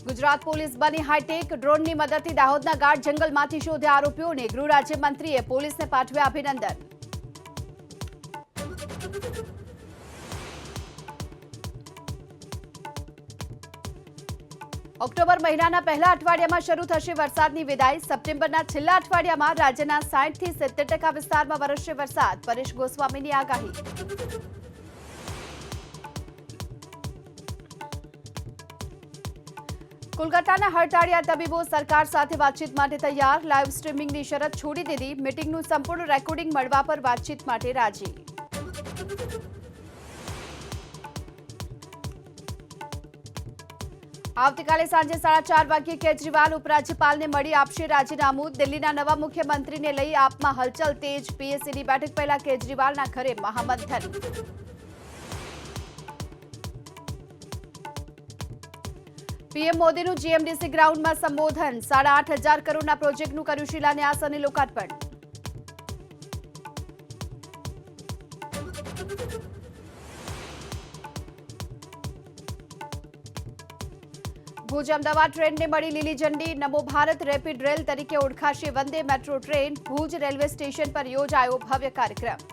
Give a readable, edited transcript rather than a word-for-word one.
Gujarat police બની high tech, ડ્રોનની મદદથી દાહોદના ગાઢ જંગલમાંથી શોધ્યા આરોપીઓને. ગૃહ રાજ્યમંત્રીએ પોલીસને પાઠવ્યા અભિનંદન. ઓક્ટોબર મહિનાના પહેલા અઠવાડિયામાં શરૂ થશે વરસાદની વિદાય. સપ્ટેમ્બરના છેલ્લા અઠવાડિયામાં રાજ્યના 60 થી 70% વિસ્તારમાં વરસશે વરસાદ. પરેશ ગોસ્વામીની આગાહી. કોલકાતાના હડતાળિયા તબીબો સરકાર સાથે વાતચીત માટે તૈયાર. લાઈવ સ્ટ્રીમિંગની શરત છોડી દીધી. મીટિંગનું સંપૂર્ણ રેકોર્ડિંગ મળવા પર વાતચીત માટે રાજી. આવતીકાલે સાંજે 4:30 વાગ્યે કેજરીવાલ ઉપરાજ્યપાલને મળી આપશે રાજીનામું. દિલ્હીના નવા મુખ્યમંત્રીને લઈ આપમાં હલચલ તેજ. પીએસસીની બેઠક પહેલા કેજરીવાલના ઘરે મહામંથન. પીએમ મોદીનું જીએમડીસી ગ્રાઉન્ડમાં સંબોધન. 8,500 કરોડના પ્રોજેક્ટનું કર્યું શિલાન્યાસ અને લોકાર્પણ. ભુજ અમદાવાદ ટ્રેનને મળી લીલી ઝંડી. નમો ભારત રેપિડ રેલ તરીકે ઓળખાશે Vande metro train. Bhuj railway station પર યોજાયો ભવ્ય કાર્યક્રમ.